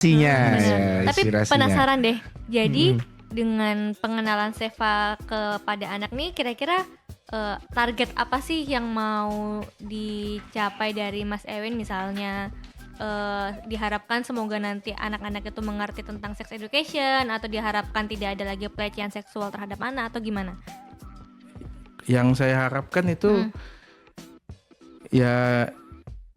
Ya, Tapi inspirasinya. penasaran deh. Jadi dengan pengenalan Seva kepada anak nih, kira-kira target apa sih yang mau dicapai dari Mas Ewin misalnya? Diharapkan semoga nanti anak-anak itu mengerti tentang sex education, atau diharapkan tidak ada lagi pelecehan seksual terhadap anak, atau gimana? Yang saya harapkan itu ya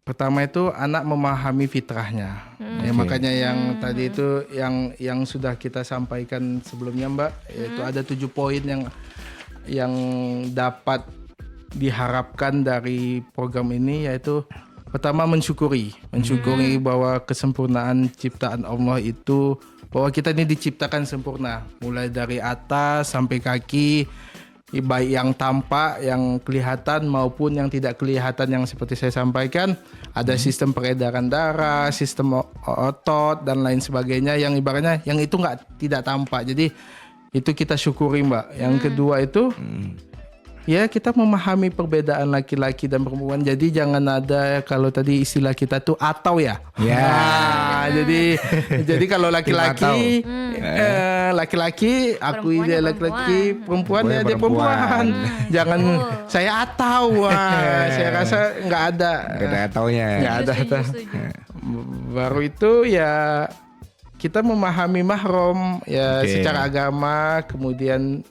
pertama itu anak memahami fitrahnya. Ya, makanya yang tadi itu yang sudah kita sampaikan sebelumnya Mbak, yaitu ada 7 poin yang dapat diharapkan dari program ini, yaitu pertama mensyukuri bahwa kesempurnaan ciptaan Allah itu, bahwa kita ini diciptakan sempurna mulai dari atas sampai kaki, baik yang tampak, yang kelihatan maupun yang tidak kelihatan, yang seperti saya sampaikan ada sistem peredaran darah, sistem otot dan lain sebagainya yang ibaratnya yang itu tidak tampak. Jadi itu kita syukuri Mbak. Yang kedua itu ya kita memahami perbedaan laki-laki dan perempuan. Jadi jangan ada, kalau tadi istilah kita tuh atau ya. Jadi kalau laki-laki laki-laki akui dia laki-laki, perempuan dia perempuan. Jangan saya atau. Saya rasa nggak ada ataunya. Nggak ada. Setuju. Baru itu ya kita memahami mahram ya secara agama, kemudian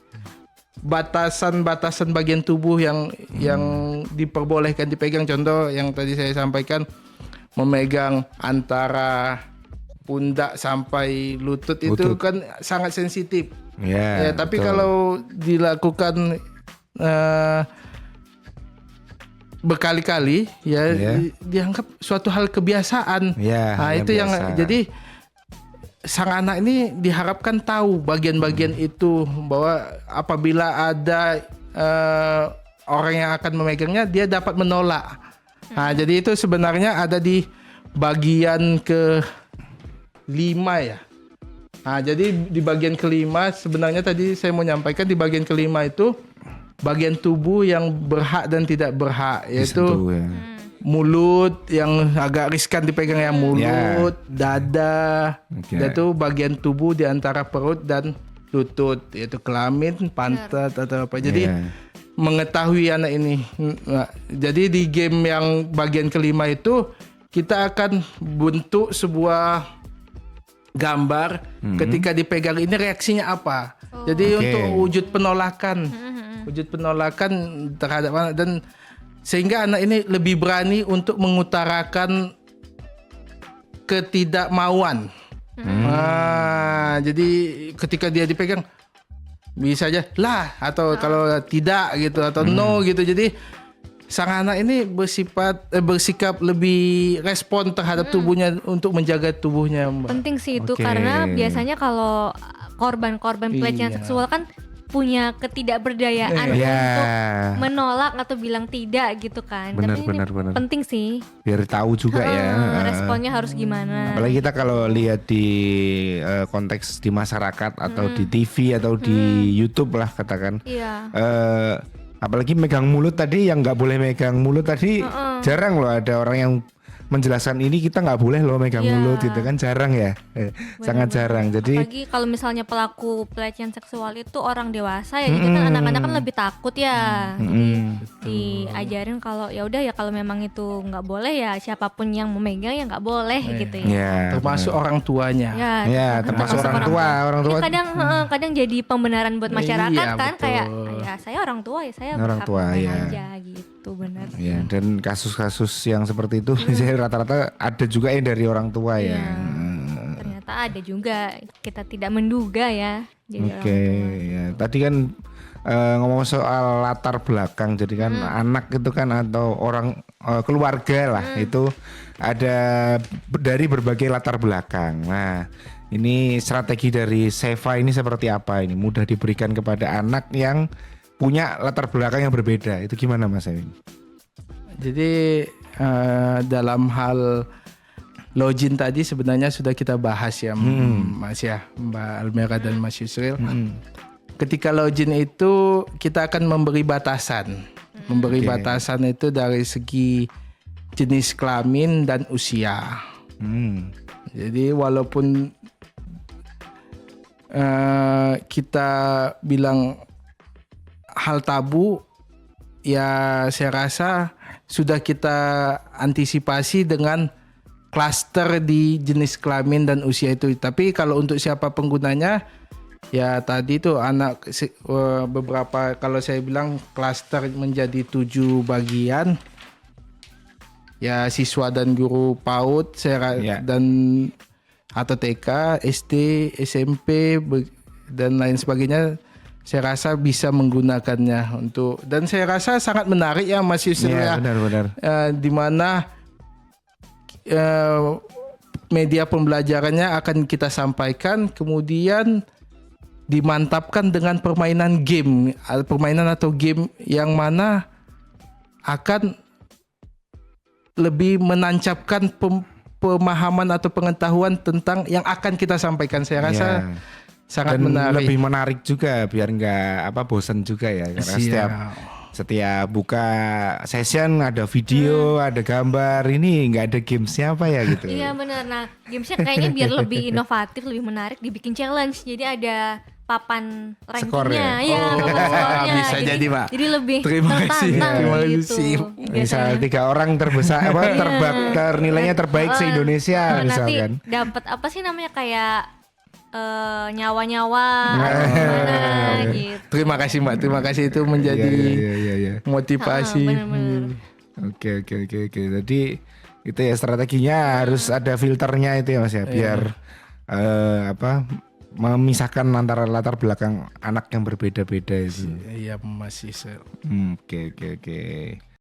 batasan bagian tubuh yang diperbolehkan dipegang. Contoh yang tadi saya sampaikan, memegang antara pundak sampai lutut itu kan sangat sensitif. Ya, tapi kalau dilakukan berkali-kali ya dianggap suatu hal kebiasaan. Itu biasa. Yang jadi sang anak ini diharapkan tahu bagian-bagian itu, bahwa apabila ada orang yang akan memegangnya, dia dapat menolak. Jadi itu sebenarnya ada di bagian ke-5 ya. Jadi di bagian ke-5 sebenarnya tadi saya mau nyampaikan, di bagian ke-5 itu bagian tubuh yang berhak dan tidak berhak, yaitu mulut yang agak riskan dipegang, ya mulut, dada, yaitu bagian tubuh di antara perut dan lutut, yaitu kelamin, pantat atau apa. Jadi mengetahui anak ini. Jadi di game yang bagian ke-5 itu kita akan bentuk sebuah gambar ketika dipegang ini reaksinya apa. Jadi untuk wujud penolakan terhadap anak, dan sehingga anak ini lebih berani untuk mengutarakan ketidakmauan. Jadi ketika dia dipegang bisa aja lah, atau kalau tidak gitu, atau no gitu. Jadi sang anak ini bersikap lebih respon terhadap tubuhnya untuk menjaga tubuhnya, Mbak. Penting sih itu, karena biasanya kalau korban pelecehan seksual kan punya ketidakberdayaan untuk menolak atau bilang tidak gitu kan. Tapi ini penting sih. Biar tahu juga responnya harus gimana. Apalagi kita kalau lihat di konteks di masyarakat atau di TV atau di YouTube lah katakan. Apalagi megang mulut tadi, yang nggak boleh megang mulut tadi jarang loh ada orang yang menjelaskan ini kita nggak boleh loh megang mulut gitu kan, jarang ya. Sangat jarang. Jadi apalagi kalau misalnya pelaku pelecehan seksual itu orang dewasa ya, jadi kan anak-anak kan lebih takut ya. Jadi diajarin kalau ya udah ya, kalau memang itu nggak boleh ya siapapun yang memegang ya nggak boleh gitu ya. Termasuk orang tuanya. Termasuk orang tua. Kadang jadi pembenaran buat masyarakat kan, betul. kayak ya saya orang tua ya, saya orang tua aja gitu, benar. Ya, dan kasus-kasus yang seperti itu rata-rata ada juga yang dari orang tua ya. Ternyata ada juga, kita tidak menduga ya. Ya. Tadi kan ngomong soal latar belakang, jadi kan anak itu kan atau orang keluarga lah itu ada dari berbagai latar belakang. Nah, ini strategi dari Seva ini seperti apa? Ini mudah diberikan kepada anak yang punya latar belakang yang berbeda. Itu gimana Mas Ewin? Jadi dalam hal login tadi sebenarnya sudah kita bahas ya, Mas ya, Mbak Almira dan Mas Yusril. Ketika login itu kita akan memberi batasan. Memberi batasan itu dari segi jenis kelamin dan usia. Jadi walaupun kita bilang hal tabu, ya saya rasa sudah kita antisipasi dengan klaster di jenis kelamin dan usia itu. Tapi kalau untuk siapa penggunanya, ya tadi tuh beberapa, kalau saya bilang klaster menjadi 7 bagian. Ya siswa dan guru PAUD dan atau TK, SD, SMP dan lain sebagainya, saya rasa bisa menggunakannya untuk, dan saya rasa sangat menarik ya Mas Yusril ya. Benar. Di mana media pembelajarannya akan kita sampaikan, kemudian dimantapkan dengan permainan atau game yang mana akan lebih menancapkan pemahaman atau pengetahuan tentang yang akan kita sampaikan. Saya rasa sangat menarik. Lebih menarik juga biar nggak bosan juga ya. Karena setiap buka session ada video, ada gambar. Ini nggak ada gamesnya apa ya gitu. Iya benar. Nah gamesnya kayaknya biar lebih inovatif, lebih menarik, dibikin challenge. Jadi ada papan rankingnya, skornya. Bisa jadi Pak. Jadi lebih terima kasih. gitu. Misal 3 orang terbesar nilainya terbaik se-Indonesia nanti misalkan. dapat apa sih namanya kayak nyawa-nyawa gimana gitu. Terima kasih Mbak, terima kasih, itu menjadi motivasi. Bener-bener. Oke. Jadi itu ya strateginya, harus ada filternya itu ya Mas ya, biar memisahkan antara latar belakang anak yang berbeda-beda itu. Iya Mas Yusril. Oke.